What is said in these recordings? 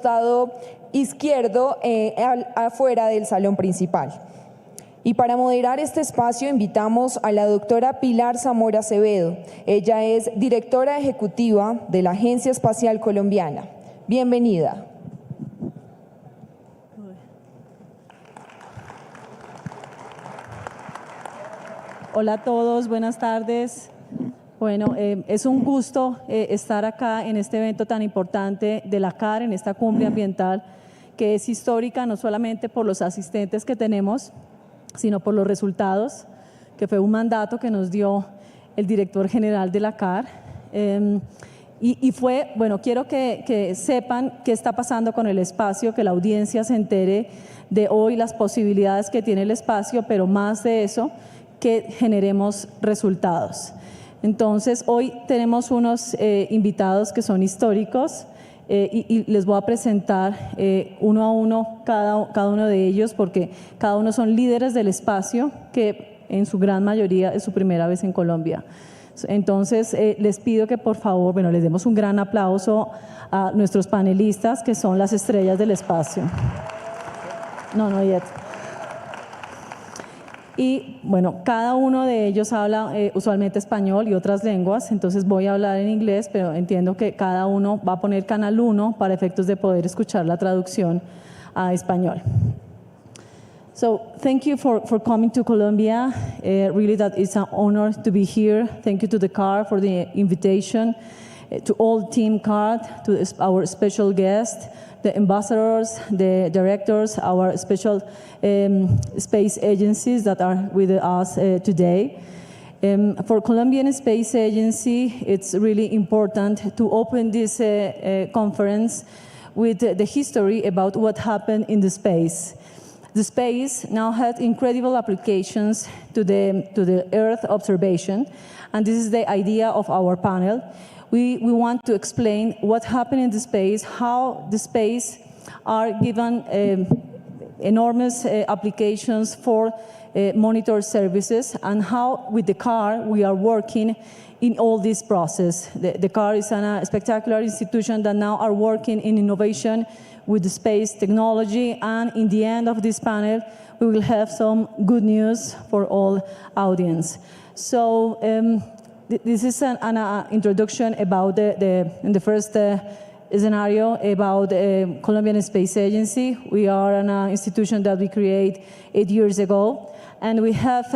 costado izquierdo afuera del salón principal. Y para moderar este espacio invitamos a la doctora Pilar Zamora Acevedo. Ella es directora ejecutiva de la Agencia Espacial Colombiana. Bienvenida. Hola a todos, buenas tardes. Bueno, es un gusto estar acá en este evento tan importante de la CAR, en esta cumbre ambiental, que es histórica no solamente por los asistentes que tenemos, sino por los resultados, que fue un mandato que nos dio el director general de la CAR. Y fue, bueno, quiero que sepan qué está pasando con el espacio, que la audiencia se entere de hoy las posibilidades que tiene el espacio, pero más de eso, que generemos resultados. Entonces, hoy tenemos unos invitados que son históricos y les voy a presentar uno a uno cada uno de ellos, porque cada uno son líderes del espacio, que en su gran mayoría es su primera vez en Colombia. Entonces, les pido que por favor, bueno, les demos un gran aplauso a nuestros panelistas, que son las estrellas del espacio. No yet. Y bueno, cada uno de ellos habla usualmente español y otras lenguas, entonces voy a hablar en inglés, pero entiendo que cada uno va a poner canal 1 para efectos de poder escuchar la traducción a español. So, thank you for coming to Colombia. Really, that is an honor to be here. Thank you to the CAR for the invitation, to all Team CAR, to our special guest, the ambassadors, the directors, our special space agencies that are with us today. For Colombian Space Agency, it's really important to open this conference with the history about what happened in the space. The space now has incredible applications to the Earth observation, and this is the idea of our panel. We want to explain what happened in the space, how the space are given enormous applications for monitor services, and how with the CAR we are working in all this process. The CAR is a spectacular institution that now are working in innovation with the space technology, and in the end of this panel we will have some good news for all audience. So this is an introduction about in the first scenario about Colombian Space Agency. We are an institution that we created 8 years ago, and we have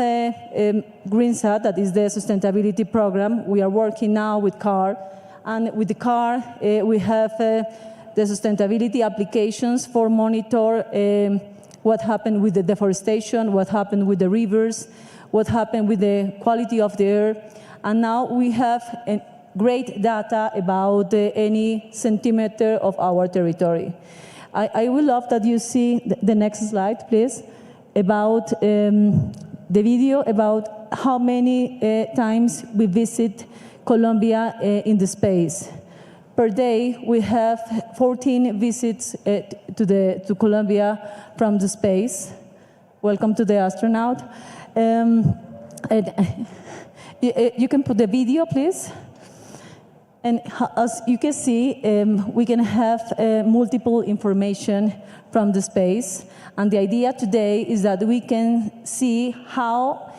GreenSat, that is the sustainability program. We are working now with CAR, and with the CAR we have the sustainability applications for monitor what happened with the deforestation, what happened with the rivers, what happened with the quality of the air. And now we have great data about any centimeter of our territory. I would love that you see the next slide, please, about the video about how many times we visit Colombia in the space. Per day, we have 14 visits to Colombia from the space. Welcome to the astronaut. You can put the video, please. And as you can see, we can have multiple information from the space. And the idea today is that we can see how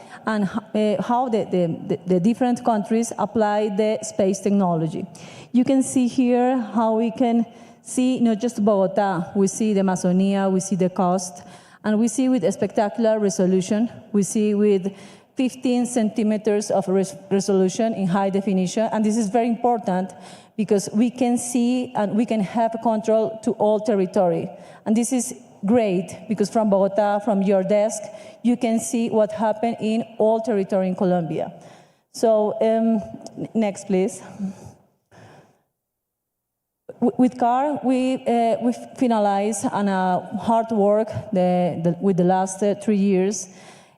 the different countries apply the space technology. You can see here how we can see not just Bogotá, we see the Amazonia, we see the coast, and we see with a spectacular resolution. We see with 15 centimeters of resolution in high definition, and this is very important because we can see and we can have control to all territory. And this is great because from Bogotá, from your desk, you can see what happened in all territory in Colombia. So next, please. With CAR, we finalized on a hard work with the last 3 years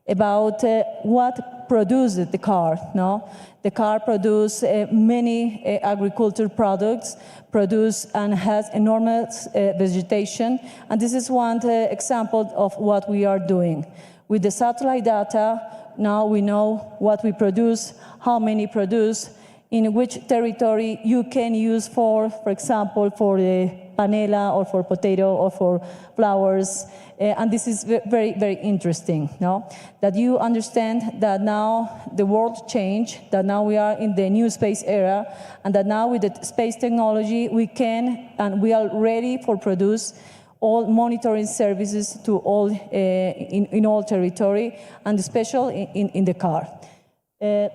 about what produced the CAR. No? The CAR produces many agricultural products, produce and has enormous vegetation, and this is one example of what we are doing. With the satellite data, now we know what we produce, how many produce, in which territory you can use for example, for the panela or for potato or for flowers. And this is very, very interesting, no? That you understand that now the world changed, that now we are in the new space era, and that now with the space technology we can and we are ready for produce all monitoring services to all in all territory, and especially in the car.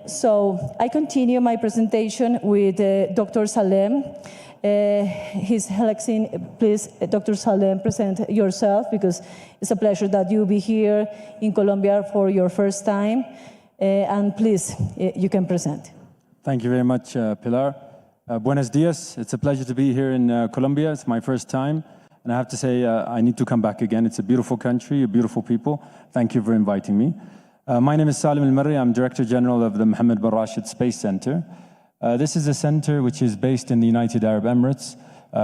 So I continue my presentation with Dr. Salem. His Alexin, please, Dr. Salem, present yourself, because it's a pleasure that you be here in Colombia for your first time. And please, you can present. Thank you very much, Pilar. Buenos dias. It's a pleasure to be here in Colombia. It's my first time. And I have to say, I need to come back again. It's a beautiful country, beautiful people. Thank you for inviting me. My name is Salim Al-Marri. I'm Director General of the Mohammed bin Rashid Space Center. This is a center which is based in the United Arab Emirates,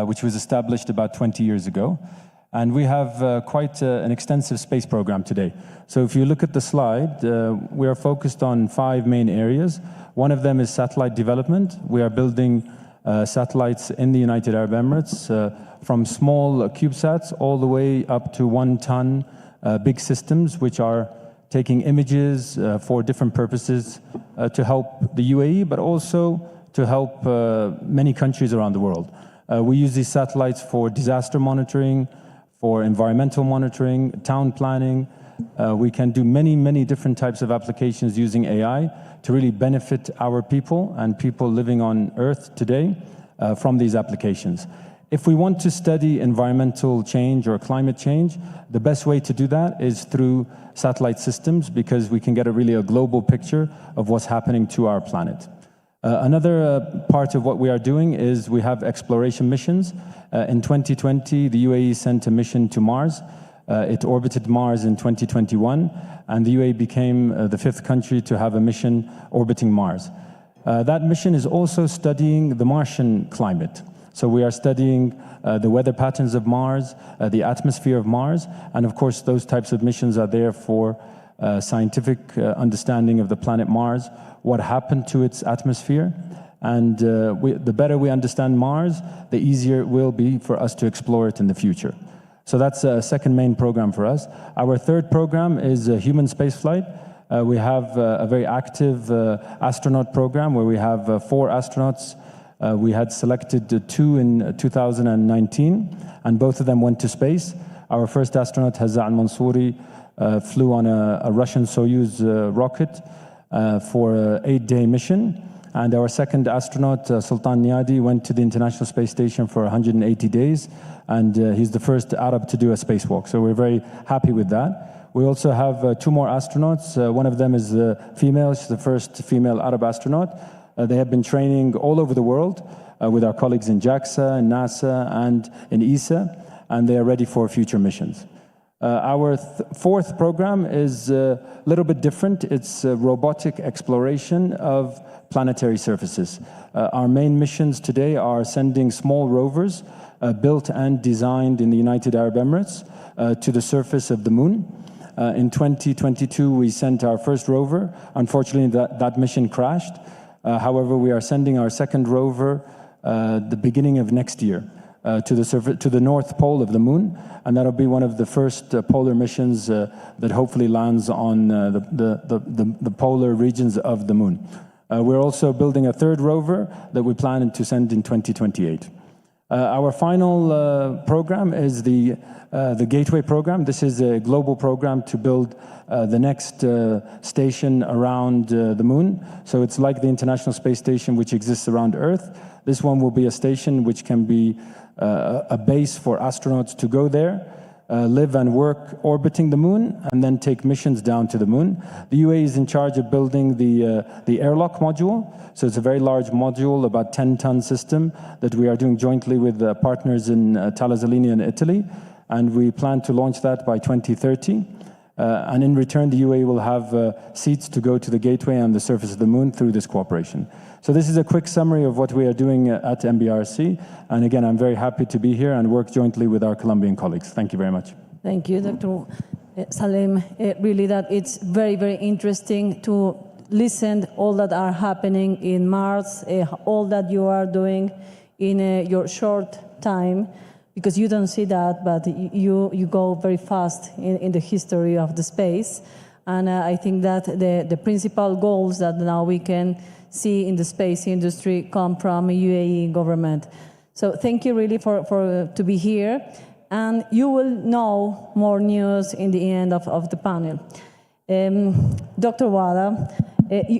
which was established about 20 years ago. And we have quite an extensive space program today. So if you look at the slide, we are focused on 5 main areas. One of them is satellite development. We are building satellites in the United Arab Emirates, from small CubeSats all the way up to 1-ton big systems, which are taking images for different purposes to help the UAE, but also to help many countries around the world. We use these satellites for disaster monitoring, for environmental monitoring, town planning. We can do many, many different types of applications using AI to really benefit our people and people living on Earth today from these applications. If we want to study environmental change or climate change, the best way to do that is through satellite systems, because we can get a global picture of what's happening to our planet. Another part of what we are doing is we have exploration missions. In 2020, the UAE sent a mission to Mars. It orbited Mars in 2021, and the UAE became the 5th country to have a mission orbiting Mars. That mission is also studying the Martian climate. So we are studying the weather patterns of Mars, the atmosphere of Mars, and of course those types of missions are there for scientific understanding of the planet Mars, what happened to its atmosphere, and the better we understand Mars, the easier it will be for us to explore it in the future. So that's a second main program for us. Our third program is human spaceflight. We have a very active astronaut program where we have 4 astronauts. We had selected 2 in 2019, and both of them went to space. Our first astronaut, Hazza al-Mansouri, flew on a Russian Soyuz rocket for an 8-day mission. And our second astronaut, Sultan Niadi, went to the International Space Station for 180 days, and he's the first Arab to do a spacewalk. So we're very happy with that. We also have 2 more astronauts. One of them is female. She's the first female Arab astronaut. They have been training all over the world with our colleagues in JAXA, in NASA, and in ESA, and they are ready for future missions. Our fourth program is a little bit different. It's robotic exploration of planetary surfaces. Our main missions today are sending small rovers built and designed in the United Arab Emirates to the surface of the moon. In 2022, we sent our first rover. Unfortunately, that mission crashed. However, we are sending our second rover the beginning of next year to the North Pole of the moon, and that'll be one of the first polar missions that hopefully lands on the polar regions of the moon. We're also building a third rover that we plan to send in 2028. Our final program is the Gateway program. This is a global program to build the next station around the moon. So it's like the International Space Station, which exists around Earth. This one will be a station which can be a base for astronauts to go there, live and work orbiting the moon, and then take missions down to the moon. The UAE is in charge of building the airlock module. So it's a very large module, about 10-ton system that we are doing jointly with partners in Thales Alenia in Italy. And we plan to launch that by 2030. And in return, the UAE will have seats to go to the Gateway on the surface of the moon through this cooperation. So this is a quick summary of what we are doing at MBRC. And again, I'm very happy to be here and work jointly with our Colombian colleagues. Thank you very much. Thank you, Dr. Salem. Really, that it's very, very interesting to listen all that are happening in Mars, all that you are doing in your short time. because you don't see that, but you go very fast in the history of the space. And I think that the principal goals that now we can see in the space industry come from UAE government. So thank you really to be here. And you will know more news in the end of the panel. Dr. Wada,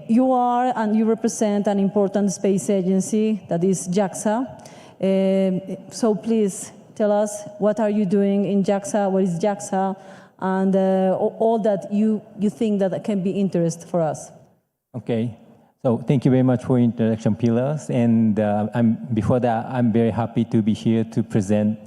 you are and you represent an important space agency that is JAXA. So please tell us, what are you doing in JAXA? What is JAXA? And all that you think that can be interest for us. Okay. So thank you very much for introduction, Pillars. And before that, I'm very happy to be here to present,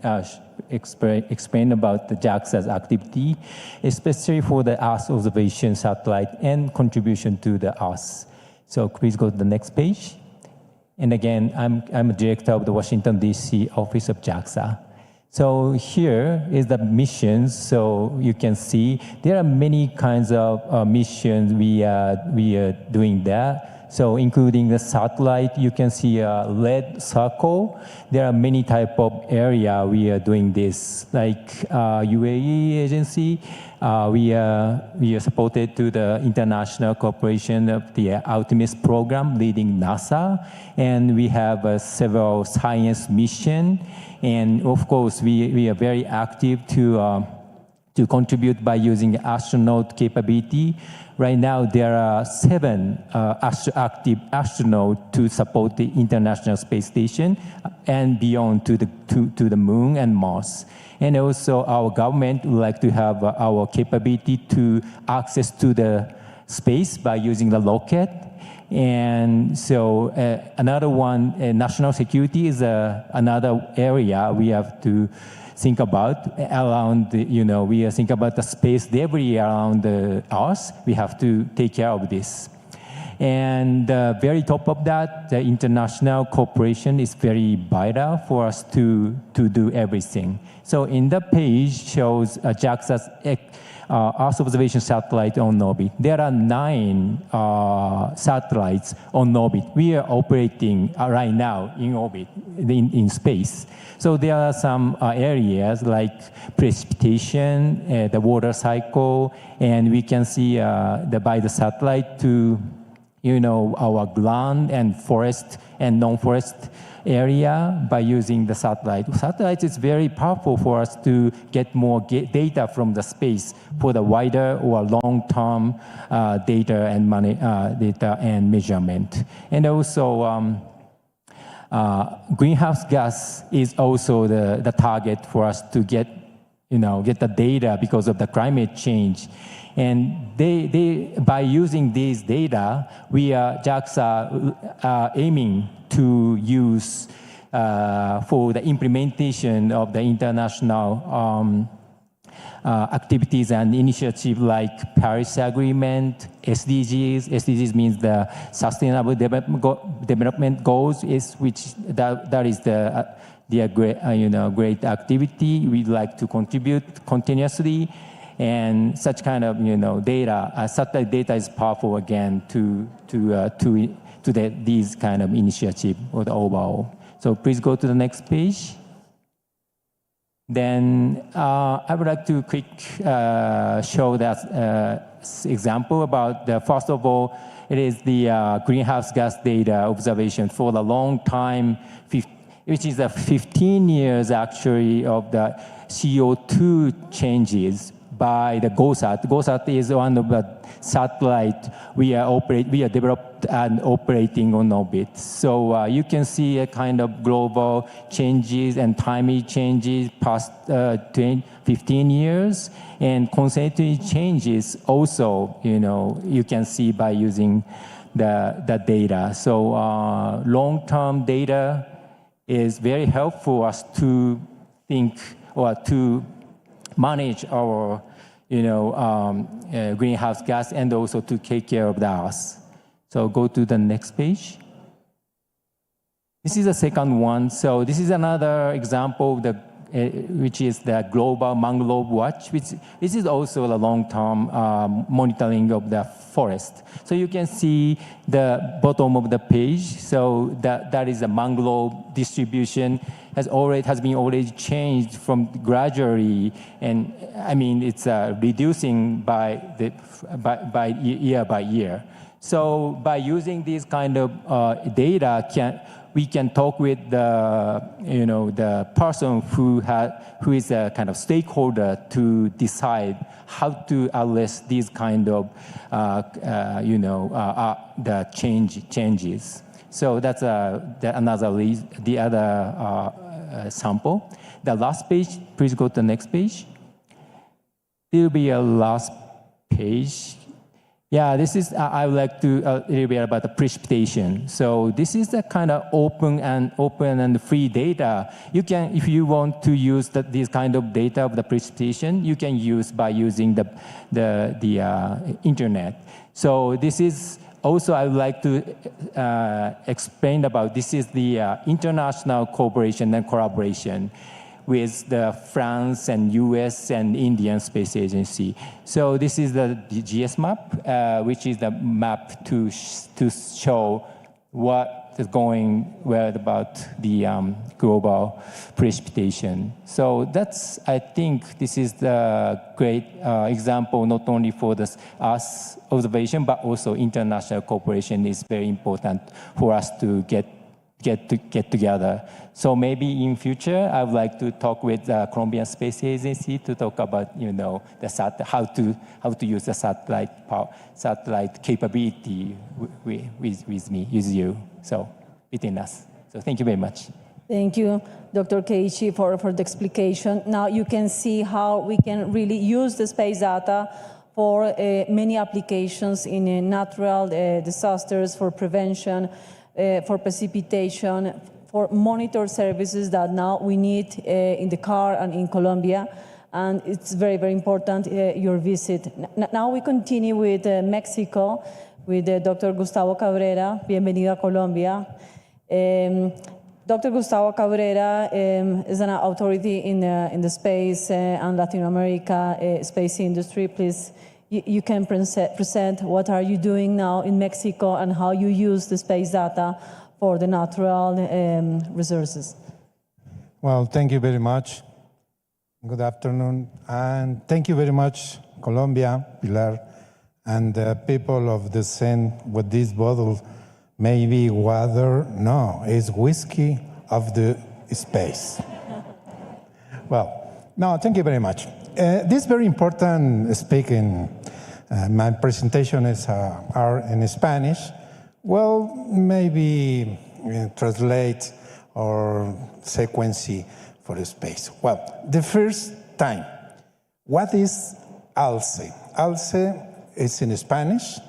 explain about the JAXA's activity, especially for the Earth observation satellite and contribution to the Earth. So please go to the next page. And again, I'm a director of the Washington, D.C. office of JAXA. So here is the missions. So you can see there are many kinds of missions we are doing there. So including the satellite, you can see a red circle. There are many type of area we are doing this, like UAE agency. We are supported to the international cooperation of the Artemis program leading NASA, and we have several science mission. And of course, we are very active to contribute by using astronaut capability. Right now, there are 7 active astronauts to support the International Space Station and beyond to the Moon and Mars. And also, our government would like to have our capability to access to the space by using the rocket. And so another one, national security is another area we have to think about around, we think about the space debris around the Earth. We have to take care of this. And very top of that, the international cooperation is very vital for us to do everything. So in the page shows JAXA's Earth observation satellite on orbit. There are 9 satellites on orbit. We are operating right now in orbit, in space. So there are some areas like precipitation, the water cycle, and we can see by the satellite to, our ground and forest and non-forest area by using the satellite. Satellite is very powerful for us to get more data from the space for the wider or long-term data and measurement. And also, greenhouse gas is also the target for us to get the data because of the climate change. And by using these data, JAXA aiming to use for the implementation of the international activities and initiatives like Paris Agreement, SDGs. SDGs means the Sustainable Development Goals, that is the great activity we'd like to contribute continuously. And such kind of data, satellite data is powerful again to these kind of initiative or the overall. So please go to the next page. Then I would like to quick show that example about first of all, it is the greenhouse gas data observation for the long time, which is 15 years actually of the CO2 changes by the GOSAT. GOSAT is one of the satellite we are developed and operating on orbit. So you can see a kind of global changes and timely changes past 15 years, and concentrated changes also, you can see by using the data. So long-term data is very helpful for us to think or to manage our greenhouse gas and also to take care of the Earth. So go to the next page. This is the second one. So this is another example of which is the Global Mangrove Watch, which this is also the long-term monitoring of the forest. So you can see the bottom of the page. So that is a mangrove distribution has been already changed from gradually, and I mean it's reducing by year by year. So by using these kind of data, we can talk with the person who is a kind of stakeholder to decide how to address these kind of the changes. So that's the other sample. The last page, please go to the next page. There will be a last page. Yeah, this is, I would like to a little bit about the precipitation. So this is the kind of open and free data. You can, if you want to use this kind of data of the precipitation, you can use by using the internet. So this is also, I would like to explain about, this is the international cooperation and collaboration with the France and US and Indian Space Agency. So this is the GS map, which is the map to show what is going well about the global precipitation. So that's, I think this is the great example, not only for the us observation, but also international cooperation is very important for us to get together. So maybe in future, I would like to talk with the Colombian Space Agency to talk about, the how to use the satellite capability with you. So between us. So thank you very much. Thank you, Dr. Keiichi, for the explanation. Now you can see how we can really use the space data for many applications in natural disasters, for prevention, for precipitation, for monitor services that now we need in the car and in Colombia. And it's very, very important, your visit. Now we continue with Mexico, with Dr. Gustavo Cabrera. Bienvenido a Colombia. Dr. Gustavo Cabrera is an authority in the space and Latin America space industry. Please, you can present what are you doing now in Mexico and how you use the space data for the natural resources. Well, thank you very much. Good afternoon. And thank you very much, Colombia, Pilar, and the people of the Seine with this bottle. Maybe water? No, it's whiskey of the space. Well, no, thank you very much. This is very important speaking. My presentation is are in Spanish. Well, maybe translate or sequence for the space. Well, the first time, what is ALCE? ALCE is in Spanish,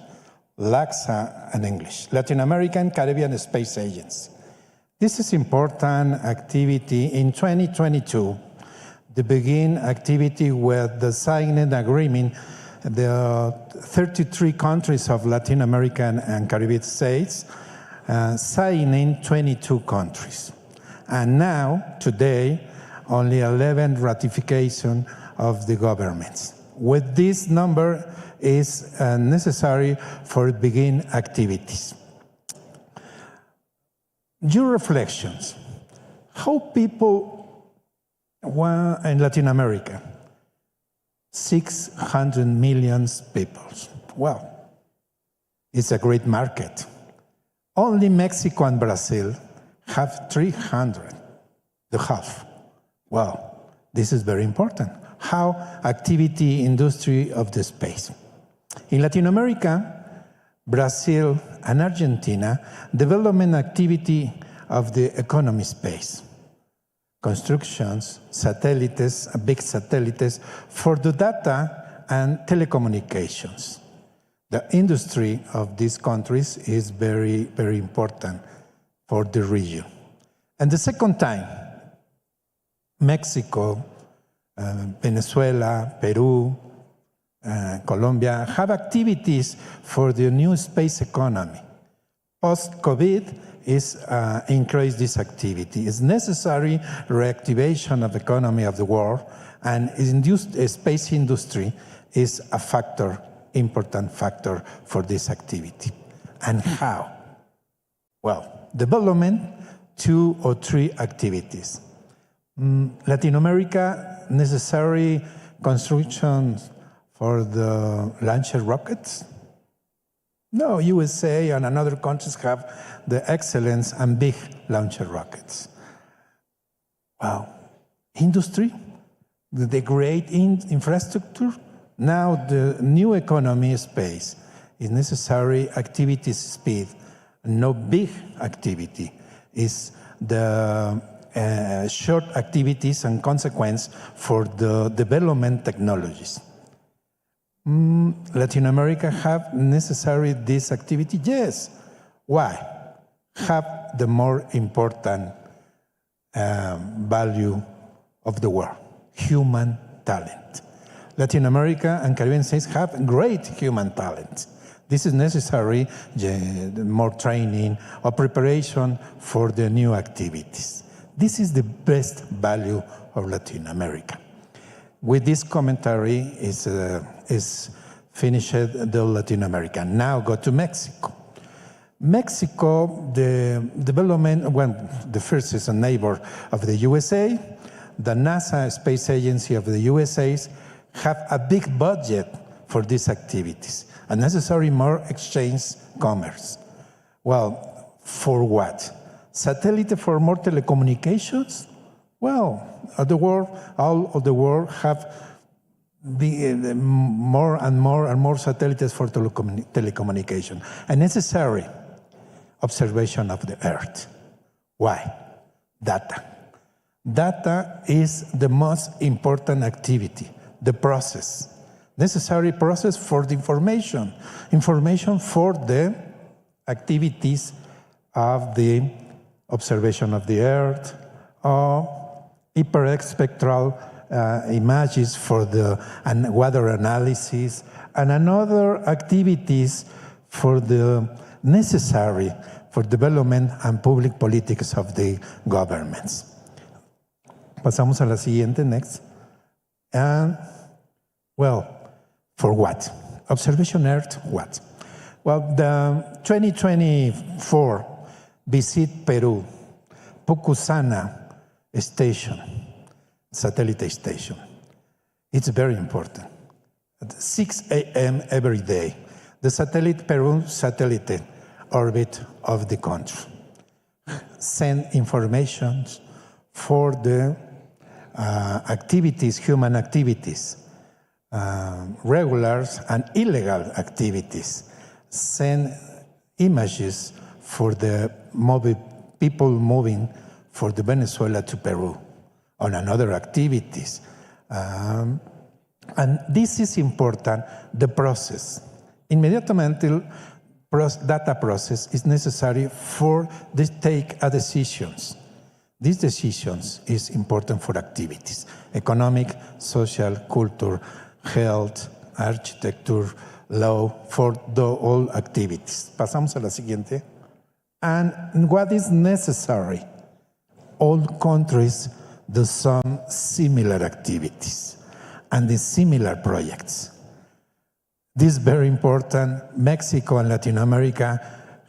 JAXA in English, Latin American Caribbean Space Agency. This is important activity in 2022. The begin activity with the signing agreement, the 33 countries of Latin American and Caribbean states signing 22 countries. And now, today, only 11 ratification of the governments. With this number is necessary for begin activities. Your reflections, how people in Latin America, 600 million people. Well, it's a great market. Only Mexico and Brazil have 300, the half. Well, this is very important. How activity industry of the space. In Latin America, Brazil and Argentina, development activity of the economy space. Constructions, satellites, big satellites for the data and telecommunications. The industry of these countries is very, very important for the region. And the second time, Mexico, Venezuela, Peru, Colombia have activities for the new space economy. Post-COVID is increase this activity. It's necessary reactivation of the economy of the world, and space industry is a factor, important factor for this activity. And how? Well, development 2 or 3 activities. Latin America, necessary construction for the launcher rockets? No, USA and other countries have the excellence and big launcher rockets. Wow. Industry, the great infrastructure, now the new economy space is necessary activity speed, no big activity. Is the short activities and consequence for the development technologies. Latin America have necessary this activity? Yes. Why? Have the more important value of the world, human talent. Latin America and Caribbean states have great human talent. This is necessary, more training or preparation for the new activities. This is the best value of Latin America. With this commentary is finished the Latin America. Now go to Mexico. Mexico, the development, well, the first is a neighbor of the USA. The NASA Space Agency of the USA have a big budget for these activities, and necessary more exchange commerce. Well, for what? Satellite for more telecommunications? Well, all of the world have more and more satellites for telecommunication. And necessary observation of the Earth. Why? Data. Data is the most important activity, the process. Necessary process for the information for the activities of the observation of the Earth, or hyperspectral images for the weather analysis, and another activities for the necessary for development and public politics of the governments. Pasamos a la siguiente, next. And, well, for what? Observation Earth, what? Well, the 2024 visit Peru, Pucusana station, satellite station. It's very important. At 6 a.m. every day, the satellite Peru satellite orbit of the country send information for the activities, human activities, regular and illegal activities, send images for the people moving for the Venezuela to Peru on another activities. And this is important, the process. Immediatamente, data process is necessary for the take a decisions. These decisions is important for activities, economic, social, culture, health, architecture, law, for all activities. Pasamos a la siguiente. And what is necessary? All countries do some similar activities and the similar projects. This is very important. Mexico and Latin America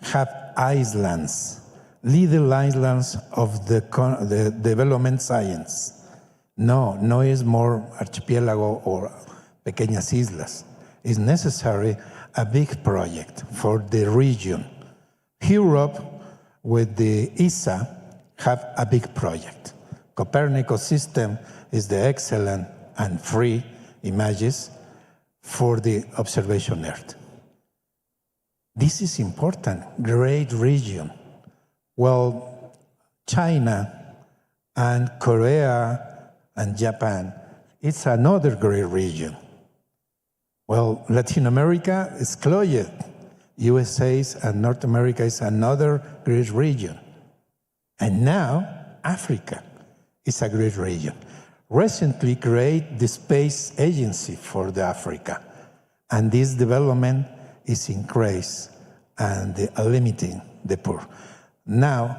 have islands, little islands of the development science. No es more archipiélago or pequeñas islas. It's necessary a big project for the region. Europe, with the ESA, have a big project. Copernicus system is the excellent and free images for the observation Earth. This is important, great region. Well, China and Korea and Japan, it's another great region. Well, Latin America is closed. USA and North America is another great region. And now, Africa is a great region. Recently created the Space Agency for the Africa. And this development is increased and limiting the poor. Now,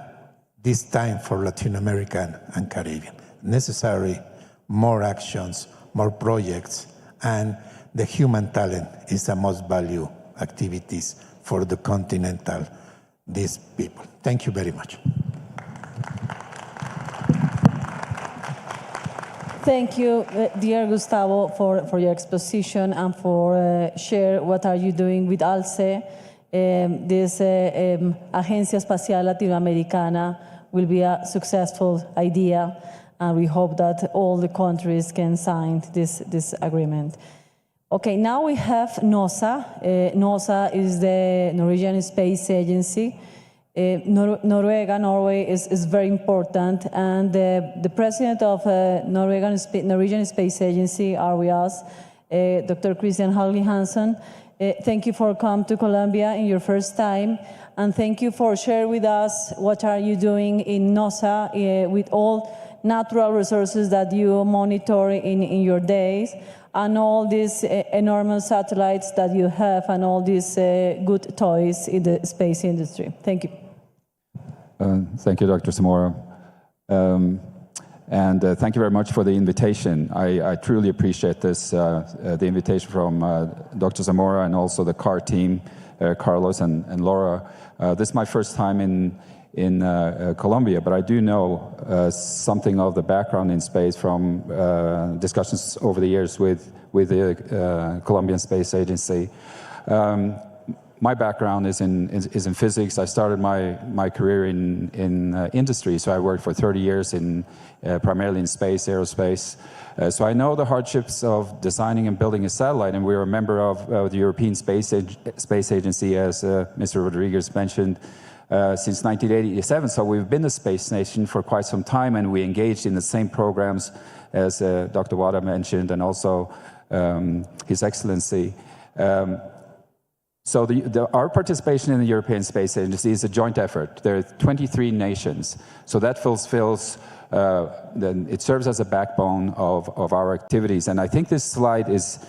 this time for Latin America and Caribbean. Necessary more actions, more projects, and the human talent is the most valued activities for the continental, these people. Thank you very much. Thank you, dear Gustavo, for your exposition and for share what are you doing with ALCE. This Agencia Espacial Latinoamericana will be a successful idea, and we hope that all the countries can sign this agreement. Okay, now we have NOSA. NOSA is the Norwegian Space Agency. Norway is very important, and the president of Norwegian Space Agency are with us, Dr. Christian Hagli Hansen. Thank you for coming to Colombia in your first time, and thank you for sharing with us what are you doing in NOSA with all natural resources that you monitor in your days, and all these enormous satellites that you have, and all these good toys in the space industry. Thank you. Thank you, Dr. Zamora. And thank you very much for the invitation. I truly appreciate this, the invitation from Dr. Zamora and also the CAR team, Carlos and Laura. This is my first time in Colombia, but I do know something of the background in space from discussions over the years with the Colombian Space Agency. My background is in physics. I started my career in industry, so I worked for 30 years primarily in space, aerospace. So I know the hardships of designing and building a satellite, and we're a member of the European Space Agency, as Mr. Rodriguez mentioned, since 1987. So we've been a space nation for quite some time, and we engaged in the same programs as Dr. Wada mentioned, and also His Excellency. So our participation in the European Space Agency is a joint effort. There are 23 nations. So that fulfills, it serves as a backbone of our activities. And I think this slide is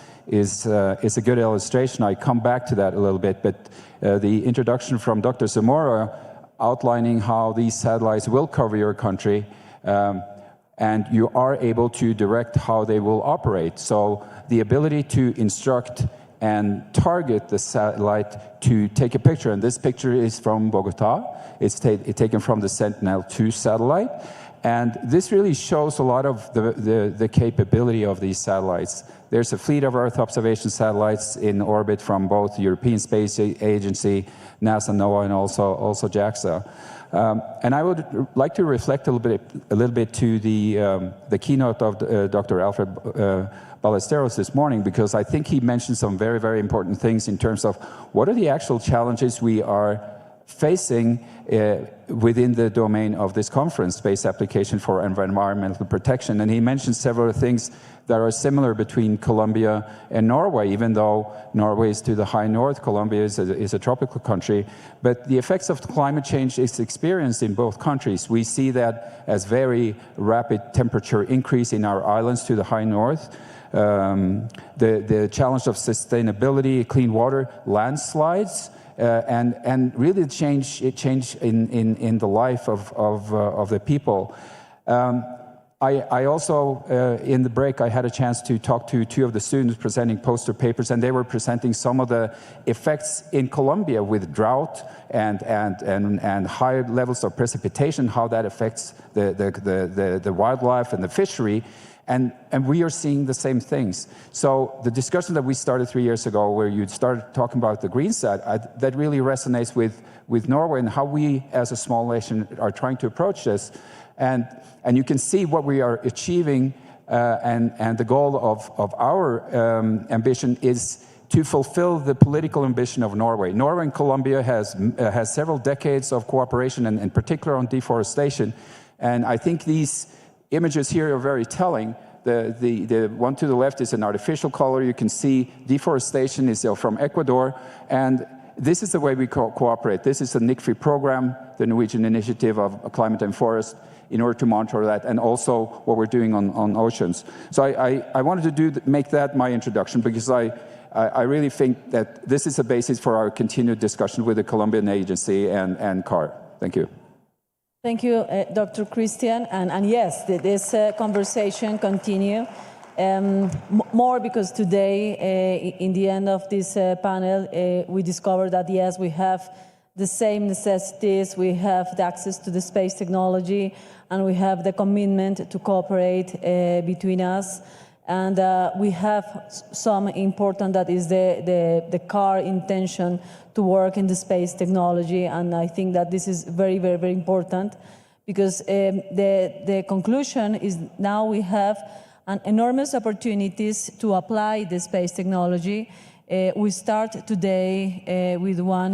a good illustration. I come back to that a little bit, but the introduction from Dr. Zamora outlining how these satellites will cover your country, and you are able to direct how they will operate. So the ability to instruct and target the satellite to take a picture. And this picture is from Bogota. It's taken from the Sentinel-2 satellite. And this really shows a lot of the capability of these satellites. There's a fleet of Earth observation satellites in orbit from both the European Space Agency, NASA, NOAA, and also JAXA. And I would like to reflect a little bit to the keynote of Dr. Alfred Ballesteros this morning, because I think he mentioned some very, very important things in terms of what are the actual challenges we are facing within the domain of this conference, Space Application for Environmental Protection. And he mentioned several things that are similar between Colombia and Norway, even though Norway is to the high north, Colombia is a tropical country. But the effects of climate change is experienced in both countries. We see that as very rapid temperature increase in our islands to the high north. The challenge of sustainability, clean water, landslides, and really change in the life of the people. I also, in the break, I had a chance to talk to two of the students presenting poster papers, and they were presenting some of the effects in Colombia with drought and high levels of precipitation, how that affects the wildlife and the fishery. And we are seeing the same things. So the discussion that we started 3 years ago, where you started talking about the green sat, that really resonates with Norway and how we, as a small nation, are trying to approach this. And you can see what we are achieving, and the goal of our ambition is to fulfill the political ambition of Norway. Norway and Colombia has several decades of cooperation, and in particular on deforestation. And I think these images here are very telling. The one to the left is an artificial color. You can see deforestation is from Ecuador, and this is the way we cooperate. This is the NIC-free program, the Norwegian Initiative of Climate and Forest, in order to monitor that, and also what we're doing on oceans. So I wanted to make that my introduction, because I really think that this is a basis for our continued discussion with the Colombian agency and CAR. Thank you. Thank you, Dr. Christian. And yes, this conversation continue. More because today, in the end of this panel, we discovered that yes, we have the same necessities. We have the access to the space technology, and we have the commitment to cooperate between us. And we have some important, that is the car intention to work in the space technology. And I think that this is very, very, very important, because the conclusion is now we have an enormous opportunities to apply the space technology. We start today with one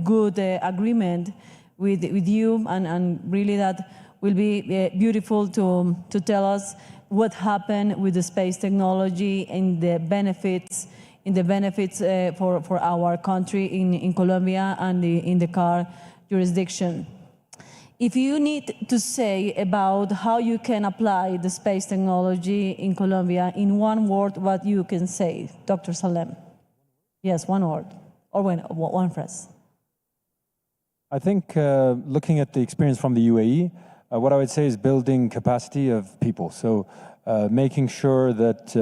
good agreement with you, and really that will be beautiful to tell us what happened with the space technology and the benefits for our country in Colombia and in the car jurisdiction. If you need to say about how you can apply the space technology in Colombia in one word, what you can say, Dr. Salem? Yes, one word, or one phrase. I think looking at the experience from the UAE, what I would say is building capacity of people. So making sure that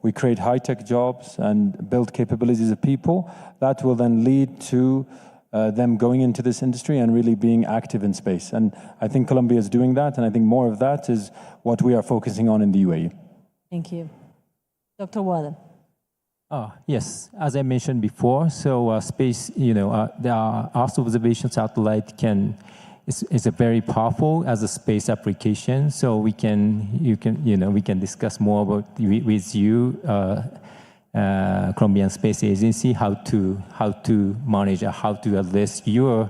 we create high-tech jobs and build capabilities of people, that will then lead to them going into this industry and really being active in space. And I think Colombia is doing that, and I think more of that is what we are focusing on in the UAE. Thank you. Dr. Wada. Yes, as I mentioned before, so space, the Earth observation satellite is a very powerful as a space application. So we can discuss more about with you, Colombian Space Agency, how to manage, how to address your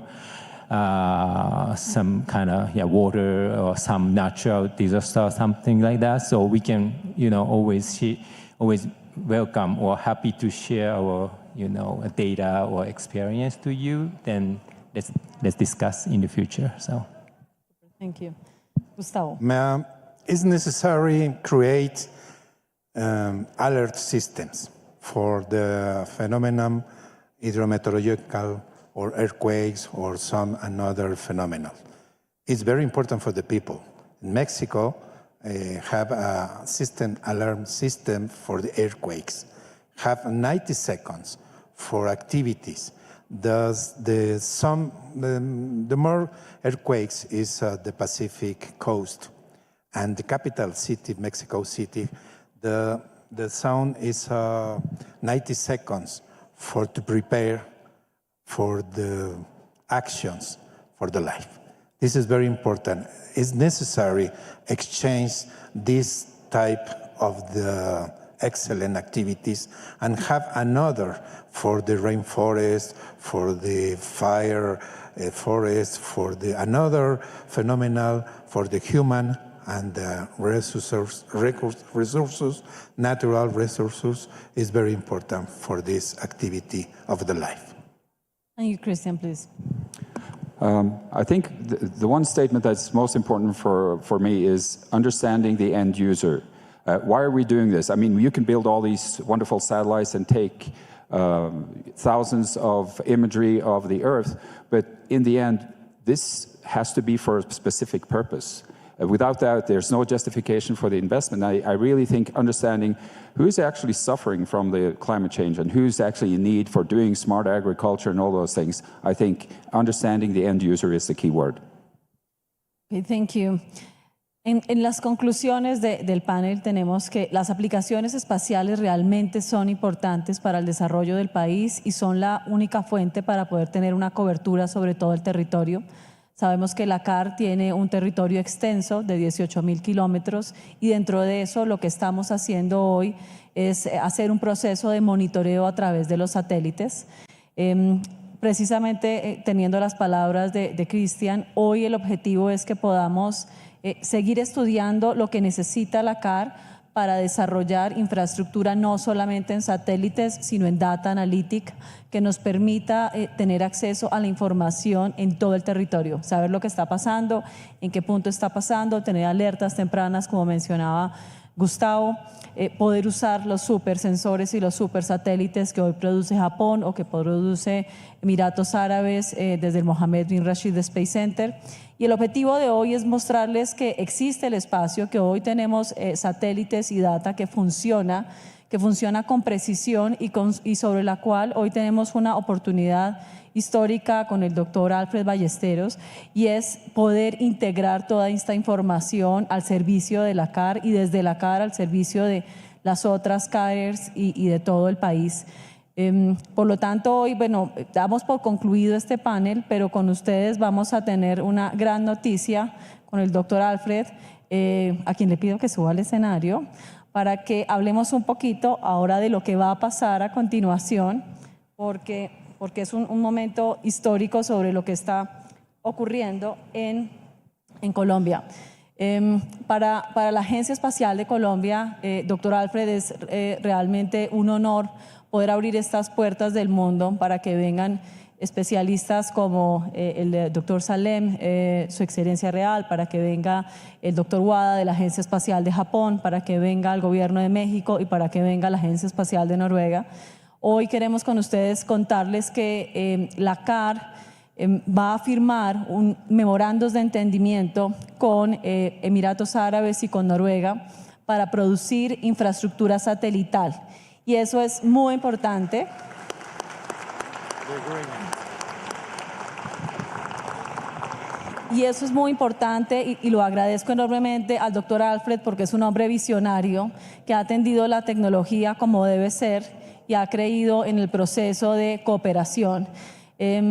some kind of water or some natural disaster, something like that. So we can always welcome or happy to share our data or experience to you. Then let's discuss in the future. So thank you. Gustavo. It's necessary create alert systems for the phenomenon hydrometeorological or earthquakes or some another phenomenon. It's very important for the people. In Mexico, have a alarm system for the earthquakes, have 90 seconds for activities. The more earthquakes is the Pacific coast, and the capital city, Mexico City, the sound is 90 seconds to prepare for the actions for the life. This is very important. It's necessary exchange this type of the excellent activities and have another for the rainforest, for the fire forest, for the another phenomenal for the human and resources, natural resources is very important for this activity of the life. And you, Christian, please. I think the one statement that's most important for me is understanding the end user. Why are we doing this? I mean, you can build all these wonderful satellites and take thousands of imagery of the Earth, but in the end, this has to be for a specific purpose. Without that, there's no justification for the investment. I really think understanding who's actually suffering from the climate change and who's actually in need for doing smart agriculture and all those things, I think understanding the end user is the key word. Okay, thank you. En las conclusiones del panel tenemos que las aplicaciones espaciales realmente son importantes para el desarrollo del país y son la única fuente para poder tener una cobertura sobre todo el territorio. Sabemos que la CAR tiene un territorio extenso de 18.000 kilómetros y dentro de eso lo que estamos haciendo hoy es hacer un proceso de monitoreo a través de los satélites. Precisamente teniendo las palabras de Cristian, hoy el objetivo es que podamos seguir estudiando lo que necesita la CAR para desarrollar infraestructura no solamente en satélites, sino en data analytic, que nos permita tener acceso a la información en todo el territorio, saber lo que está pasando, en qué punto está pasando, tener alertas tempranas, como mencionaba Gustavo, poder usar los supersensores y los supersatélites que hoy produce Japón o que produce Emiratos Árabes desde el Mohammed bin Rashid Space Center. Y el objetivo de hoy es mostrarles que existe el espacio, que hoy tenemos satélites y data que funciona con precisión y sobre la cual hoy tenemos una oportunidad histórica con el doctor Alfred Ballesteros, y es poder integrar toda esta información al servicio de la CAR y desde la CAR al servicio de las otras CARERs y de todo el país. Por lo tanto, hoy, bueno, damos por concluido este panel, pero con ustedes vamos a tener una gran noticia con el doctor Alfred, a quien le pido que suba al escenario, para que hablemos un poquito ahora de lo que va a pasar a continuación, porque es un momento histórico sobre lo que está ocurriendo en Colombia. Para la Agencia Espacial de Colombia, doctor Alfred, es realmente un honor poder abrir estas puertas del mundo para que vengan especialistas como el doctor Salem, su excelencia real, para que venga el doctor Wada de la Agencia Espacial de Japón, para que venga el gobierno de México y para que venga la Agencia Espacial de Noruega. Hoy queremos con ustedes contarles que la CAR va a firmar un memorandos de entendimiento con Emiratos Árabes y con Noruega para producir infraestructura satelital. Y eso es muy importante. Y eso es muy importante y lo agradezco enormemente al doctor Alfred porque es un hombre visionario que ha atendido la tecnología como debe ser y ha creído en el proceso de cooperación.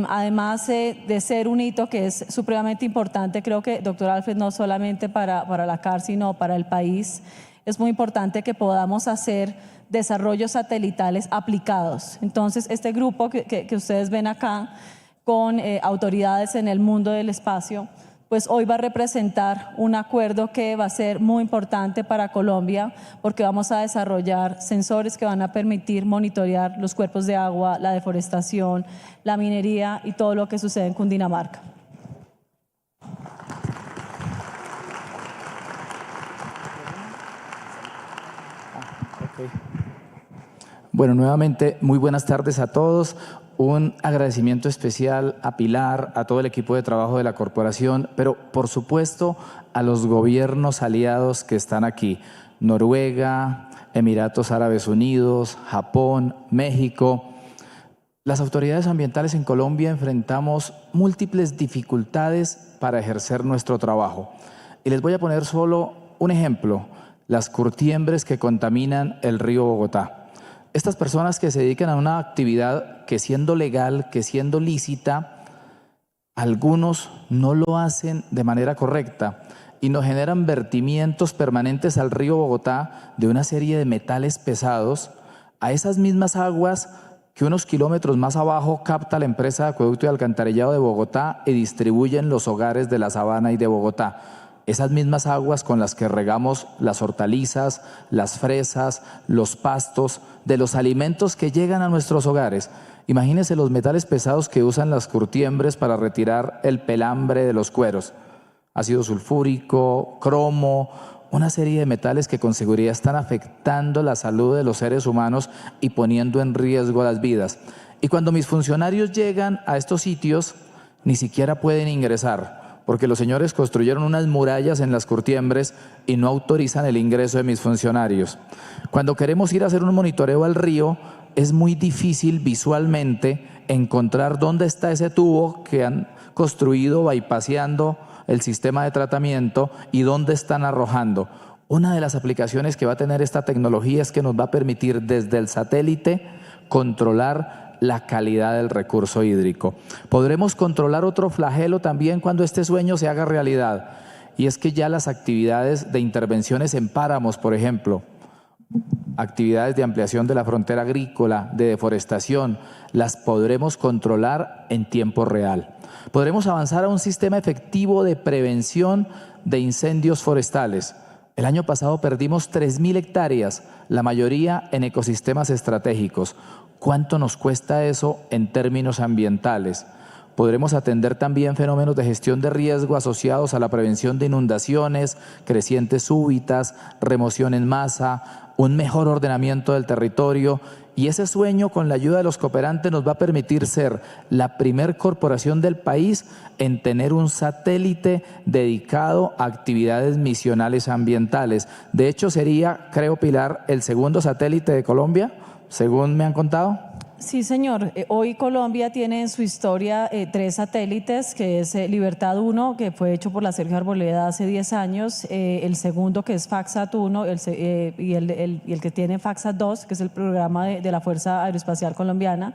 Además de ser un hito que es supremamente importante, creo que, doctor Alfred, no solamente para la CAR, sino para el país, es muy importante que podamos hacer desarrollos satelitales aplicados. Entonces, este grupo que ustedes ven acá, con autoridades en el mundo del espacio, pues hoy va a representar un acuerdo que va a ser muy importante para Colombia porque vamos a desarrollar sensores que van a permitir monitorear los cuerpos de agua, la deforestación, la minería y todo lo que sucede en Cundinamarca. Bueno, nuevamente, muy buenas tardes a todos. Un agradecimiento especial a Pilar, a todo el equipo de trabajo de la corporación, pero por supuesto a los gobiernos aliados que están aquí, Noruega, Emiratos Árabes Unidos, Japón, México. Las autoridades ambientales en Colombia enfrentamos múltiples dificultades para ejercer nuestro trabajo. Y les voy a poner solo un ejemplo, las curtiembres que contaminan el río Bogotá. Estas personas que se dedican a una actividad que siendo legal, que siendo lícita, algunos no lo hacen de manera correcta y nos generan vertimientos permanentes al río Bogotá de una serie de metales pesados a esas mismas aguas que unos kilómetros más abajo capta la empresa de acueducto y alcantarillado de Bogotá y distribuye en los hogares de la Sabana y de Bogotá. Esas mismas aguas con las que regamos las hortalizas, las fresas, los pastos, de los alimentos que llegan a nuestros hogares. Imagínense los metales pesados que usan las curtiembres para retirar el pelambre de los cueros. Ácido sulfúrico, cromo, una serie de metales que con seguridad están afectando la salud de los seres humanos y poniendo en riesgo las vidas. Y cuando mis funcionarios llegan a estos sitios, ni siquiera pueden ingresar, porque los señores construyeron unas murallas en las curtiembres y no autorizan el ingreso de mis funcionarios. Cuando queremos ir a hacer un monitoreo al río, es muy difícil visualmente encontrar dónde está ese tubo que han construido bypaseando el sistema de tratamiento y dónde están arrojando. Una de las aplicaciones que va a tener esta tecnología es que nos va a permitir desde el satélite controlar la calidad del recurso hídrico. Podremos controlar otro flagelo también cuando este sueño se haga realidad, y es que ya las actividades de intervenciones en páramos, por ejemplo, actividades de ampliación de la frontera agrícola, de deforestación, las podremos controlar en tiempo real. Podremos avanzar a un sistema efectivo de prevención de incendios forestales. El año pasado perdimos 3.000 hectáreas, la mayoría en ecosistemas estratégicos. ¿Cuánto nos cuesta eso en términos ambientales? Podremos atender también fenómenos de gestión de riesgo asociados a la prevención de inundaciones, crecientes súbitas, remoción en masa, un mejor ordenamiento del territorio, y ese sueño con la ayuda de los cooperantes nos va a permitir ser la primer corporación del país en tener un satélite dedicado a actividades misionales ambientales. De hecho, sería, creo, Pilar, el segundo satélite de Colombia, según me han contado. Sí, señor. Hoy Colombia tiene en su historia 3 satélites, que es Libertad 1, que fue hecho por la Sergio Arboleda hace 10 años, el segundo que es FAXAT 1 y el que tiene FAXAT 2, que es el programa de la Fuerza Aeroespacial Colombiana,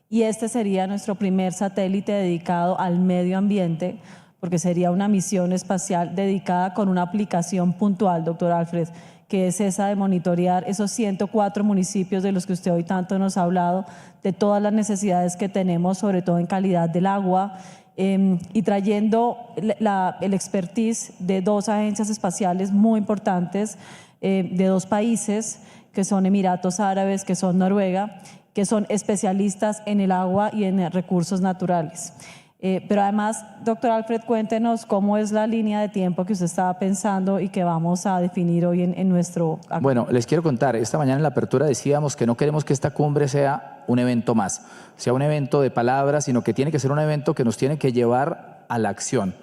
y este sería nuestro primer satélite dedicado al medio ambiente, porque sería una misión espacial dedicada con una aplicación puntual, doctor Alfred, que es esa de monitorear esos 104 municipios de los que usted hoy tanto nos ha hablado, de todas las necesidades que tenemos, sobre todo en calidad del agua, y trayendo el expertise de 2 agencias espaciales muy importantes, de 2 países, que son Emiratos Árabes, que son Noruega, que son especialistas en el agua y en recursos naturales. Pero además, doctor Alfred, cuéntenos cómo es la línea de tiempo que usted estaba pensando y que vamos a definir hoy en nuestro... Bueno, les quiero contar, esta mañana en la apertura decíamos que no queremos que esta cumbre sea un evento más, sea un evento de palabras, sino que tiene que ser un evento que nos tiene que llevar a la acción.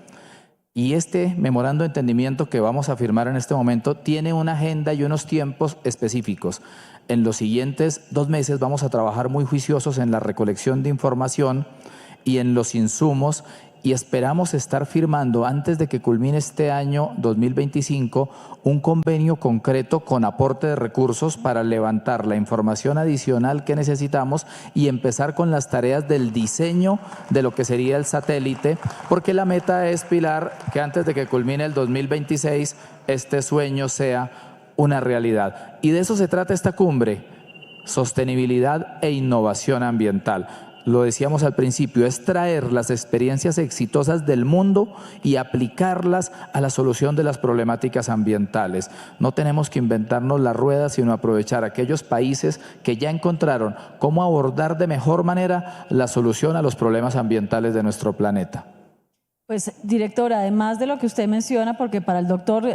Y este memorando de entendimiento que vamos a firmar en este momento tiene una agenda y unos tiempos específicos. En los siguientes 2 meses vamos a trabajar muy juiciosos en la recolección de información y en los insumos, y esperamos estar firmando antes de que culmine este año 2025 un convenio concreto con aporte de recursos para levantar la información adicional que necesitamos y empezar con las tareas del diseño de lo que sería el satélite, porque la meta es, Pilar, que antes de que culmine el 2026 este sueño sea una realidad. Y de eso se trata esta cumbre, sostenibilidad e innovación ambiental. Lo decíamos al principio, es traer las experiencias exitosas del mundo y aplicarlas a la solución de las problemáticas ambientales. No tenemos que inventarnos la rueda, sino aprovechar aquellos países que ya encontraron cómo abordar de mejor manera la solución a los problemas ambientales de nuestro planeta. Pues, director, además de lo que usted menciona, porque para el doctor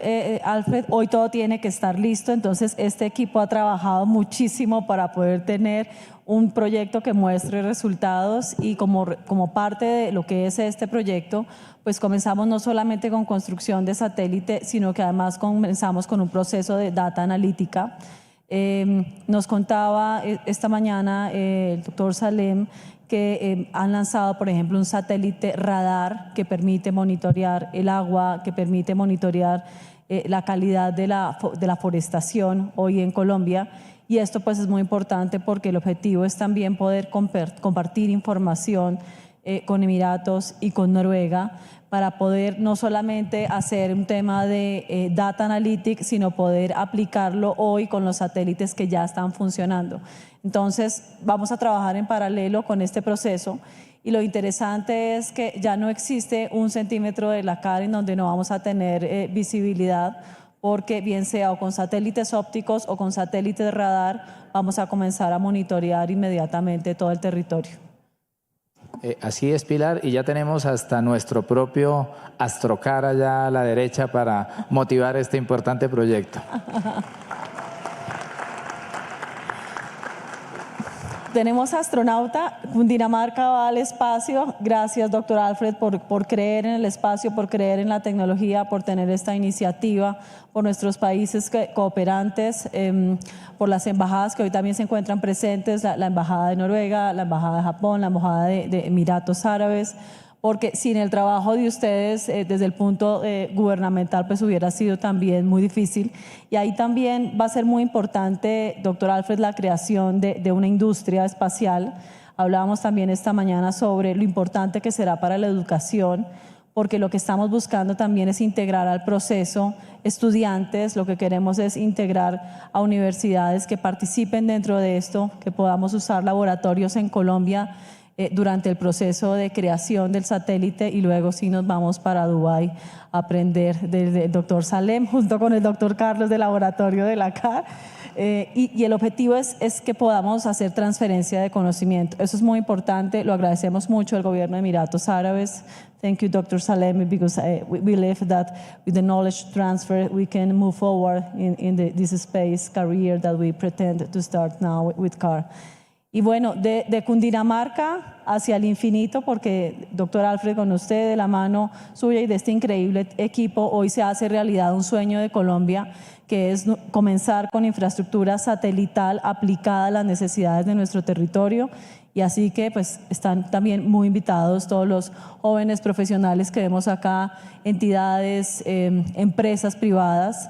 Alfred hoy todo tiene que estar listo, entonces este equipo ha trabajado muchísimo para poder tener un proyecto que muestre resultados, y como parte de lo que es este proyecto, pues comenzamos no solamente con construcción de satélite, sino que además comenzamos con un proceso de data analítica. Nos contaba esta mañana el doctor Salem que han lanzado, por ejemplo, un satélite radar que permite monitorear el agua, que permite monitorear la calidad de la forestación hoy en Colombia. Y esto pues es muy importante porque el objetivo es también poder compartir información con Emiratos y con Noruega, para poder no solamente hacer un tema de data analytics, sino poder aplicarlo hoy con los satélites que ya están funcionando. Entonces, vamos a trabajar en paralelo con este proceso, y lo interesante es que ya no existe 1 centímetro de la cara en donde no vamos a tener visibilidad, porque bien sea o con satélites ópticos o con satélites de radar, vamos a comenzar a monitorear inmediatamente todo el territorio. Así es, Pilar, y ya tenemos hasta nuestro propio astrocar allá a la derecha para motivar este importante proyecto. Tenemos astronauta, Cundinamarca va al espacio. Gracias, doctor Alfred, por creer en el espacio, por creer en la tecnología, por tener esta iniciativa, por nuestros países cooperantes, por las embajadas que hoy también se encuentran presentes, la Embajada de Noruega, la Embajada de Japón, la Embajada de Emiratos Árabes, porque sin el trabajo de ustedes desde el punto gubernamental pues hubiera sido también muy difícil. Y ahí también va a ser muy importante, doctor Alfred, la creación de una industria espacial. Hablábamos también esta mañana sobre lo importante que será para la educación, porque lo que estamos buscando también es integrar al proceso estudiantes, lo que queremos es integrar a universidades que participen dentro de esto, que podamos usar laboratorios en Colombia durante el proceso de creación del satélite, y luego sí nos vamos para Dubái a aprender del doctor Salem junto con el doctor Carlos del laboratorio de la CAR. Y el objetivo es que podamos hacer transferencia de conocimiento. Eso es muy importante, lo agradecemos mucho al gobierno de Emiratos Árabes. Thank you, Dr. Salem, because we believe that with the knowledge transfer we can move forward in this space career that we pretend to start now with CAR. Y bueno, de Cundinamarca hacia el infinito, porque doctor Alfred, con usted de la mano suya y de este increíble equipo, hoy se hace realidad un sueño de Colombia, que es comenzar con infraestructura satelital aplicada a las necesidades de nuestro territorio. Y así que pues están también muy invitados todos los jóvenes profesionales que vemos acá, entidades, empresas privadas,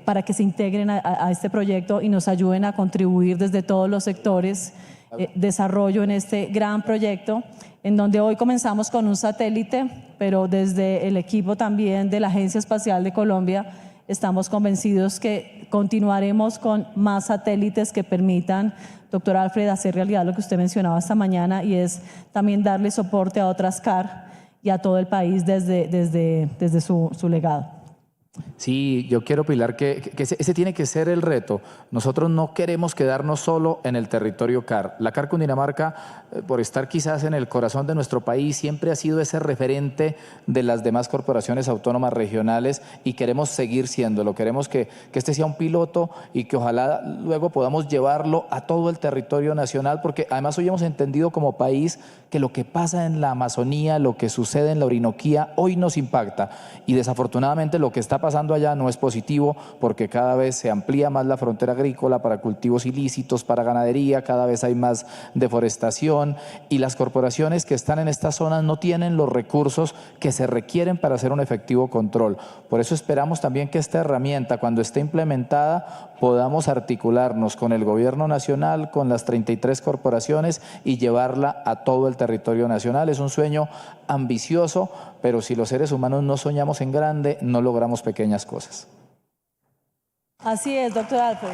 para que se integren a este proyecto y nos ayuden a contribuir desde todos los sectores desarrollo en este gran proyecto, en donde hoy comenzamos con un satélite, pero desde el equipo también de la Agencia Espacial de Colombia estamos convencidos que continuaremos con más satélites que permitan, doctor Alfred, hacer realidad lo que usted mencionaba esta mañana, y es también darle soporte a otras CAR y a todo el país desde su legado. Sí, yo quiero, Pilar, que ese tiene que ser el reto. Nosotros no queremos quedarnos solo en el territorio CAR. La CAR Cundinamarca, por estar quizás en el corazón de nuestro país, siempre ha sido ese referente de las demás corporaciones autónomas regionales y queremos seguir siéndolo. Queremos que este sea un piloto y que ojalá luego podamos llevarlo a todo el territorio nacional, porque además hoy hemos entendido como país que lo que pasa en la Amazonía, lo que sucede en la Orinoquía, hoy nos impacta, y desafortunadamente lo que está pasando allá no es positivo, porque cada vez se amplía más la frontera agrícola para cultivos ilícitos, para ganadería, cada vez hay más deforestación, y las corporaciones que están en estas zonas no tienen los recursos que se requieren para hacer un efectivo control. Por eso esperamos también que esta herramienta, cuando esté implementada, podamos articularnos con el gobierno nacional, con las 33 corporaciones y llevarla a todo el territorio nacional. Es un sueño ambicioso, pero si los seres humanos no soñamos en grande, no logramos pequeñas cosas. Así es, doctor Alfred.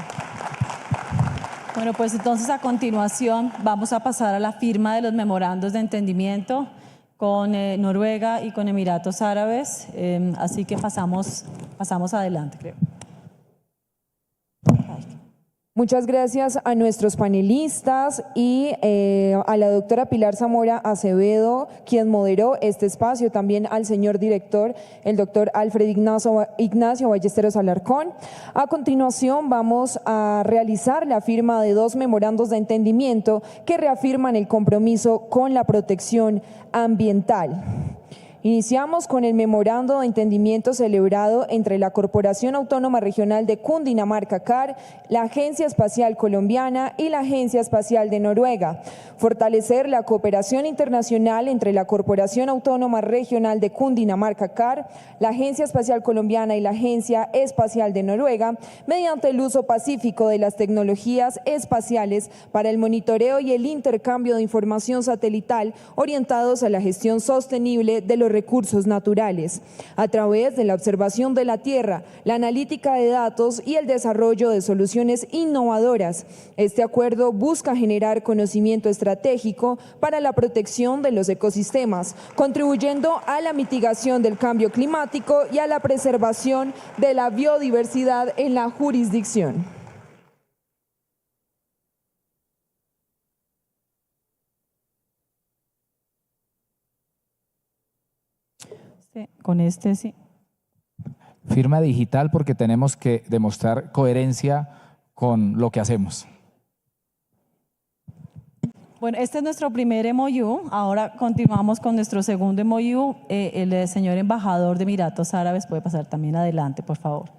Bueno, pues entonces a continuación vamos a pasar a la firma de los memorandos de entendimiento con Noruega y con Emiratos Árabes, así que pasamos adelante, creo. Muchas gracias a nuestros panelistas y a la doctora Pilar Zamora Acevedo, quien moderó este espacio, también al señor director, el doctor Alfred Ignacio Ballesteros Alarcón. A continuación vamos a realizar la firma de 2 memorandos de entendimiento que reafirman el compromiso con la protección ambiental. Iniciamos con el memorando de entendimiento celebrado entre la Corporación Autónoma Regional de Cundinamarca CAR, la Agencia Espacial Colombiana y la Agencia Espacial de Noruega. Fortalecer la cooperación internacional entre la Corporación Autónoma Regional de Cundinamarca CAR, la Agencia Espacial Colombiana y la Agencia Espacial de Noruega mediante el uso pacífico de las tecnologías espaciales para el monitoreo y el intercambio de información satelital orientados a la gestión sostenible de los recursos naturales, a través de la observación de la Tierra, la analítica de datos y el desarrollo de soluciones innovadoras. Este acuerdo busca generar conocimiento estratégico para la protección de los ecosistemas, contribuyendo a la mitigación del cambio climático y a la preservación de la biodiversidad en la jurisdicción. Con este sí. Firma digital, porque tenemos que demostrar coherencia con lo que hacemos. Bueno, este es nuestro primer MOU. Ahora continuamos con nuestro segundo MOU. El señor embajador de Emiratos Árabes puede pasar también adelante, por favor.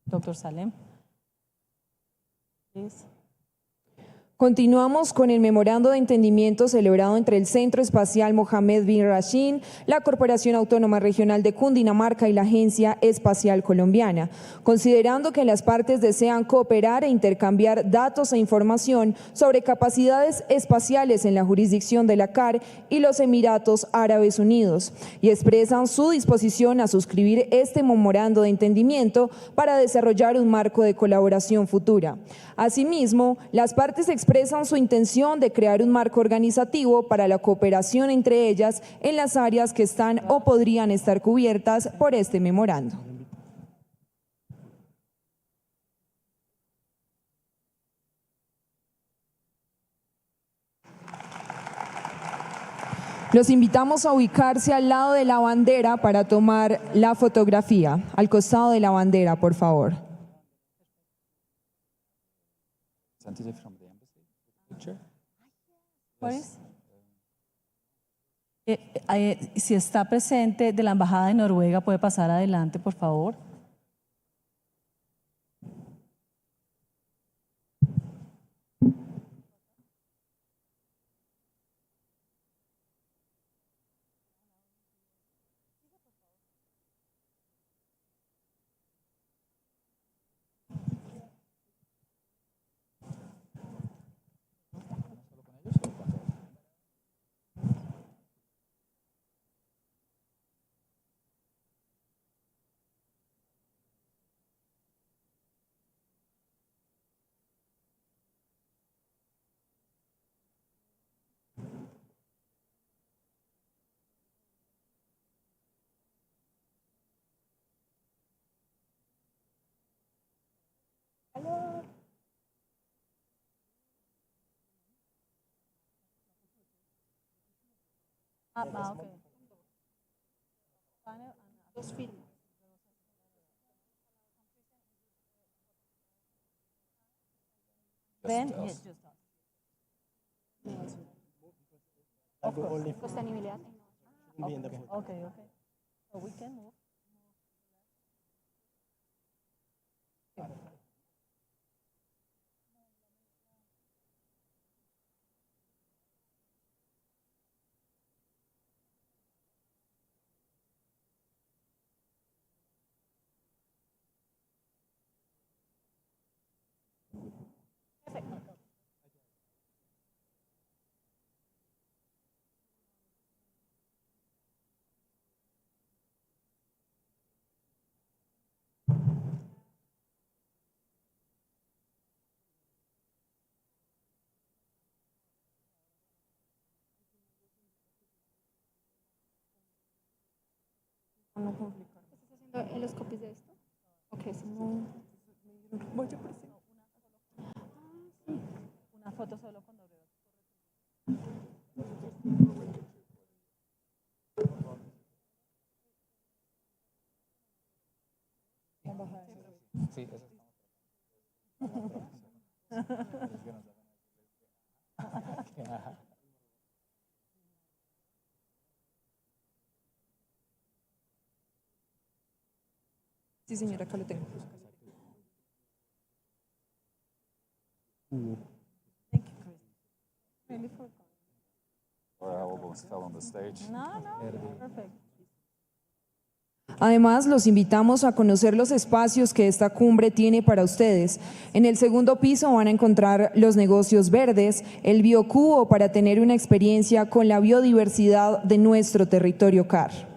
Doctor Salem. Please. Continuamos con el memorando de entendimiento celebrado entre el Centro Espacial Mohammed bin Rashid, la Corporación Autónoma Regional de Cundinamarca y la Agencia Espacial Colombiana, considerando que las partes desean cooperar e intercambiar datos e información sobre capacidades espaciales en la jurisdicción de la CAR y los Emiratos Árabes Unidos, y expresan su disposición a suscribir este memorando de entendimiento para desarrollar un marco de colaboración futura. Asimismo, las partes expresan su intención de crear un marco organizativo para la cooperación entre ellas en las áreas que están o podrían estar cubiertas por este memorando. Los invitamos a ubicarse al lado de la bandera para tomar la fotografía. Al costado de la bandera, por favor. From the embassy? Si está presente de la Embajada de Noruega, puede pasar adelante, por favor. Ok. Ven, Sostenibilidad. Okay. So we can move. No complicar. ¿Estás haciendo los copies de esto? Ok, si no... Voy a presentar. Una foto solo con doble. Sí, Sí, señora, acá lo tengo. Thank you, Chris. Really for Or I almost fell on the stage. No, perfect. Además, los invitamos a conocer los espacios que esta cumbre tiene para ustedes. En el segundo piso van a encontrar los negocios verdes, el biocubo para tener una experiencia con la biodiversidad de nuestro territorio CAR.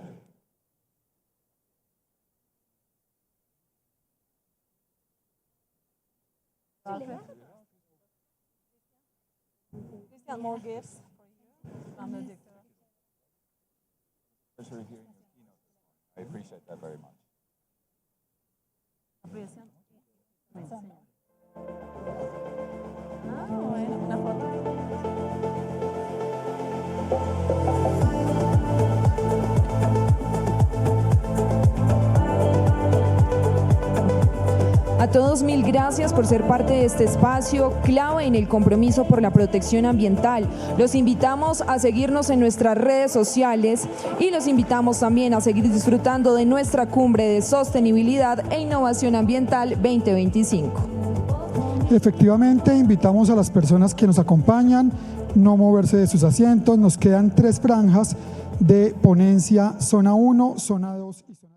Christian, more gifts for you from the director. I appreciate that very much. Aprecian. Bueno, una foto A todos, mil gracias por ser parte de este espacio clave en el compromiso por la protección ambiental. Los invitamos a seguirnos en nuestras redes sociales y los invitamos también a seguir disfrutando de nuestra cumbre de sostenibilidad e innovación ambiental 2025. Efectivamente, invitamos a las personas que nos acompañan no moverse de sus asientos. Nos quedan 3 franjas de ponencia, zona 1, zona 2 y zona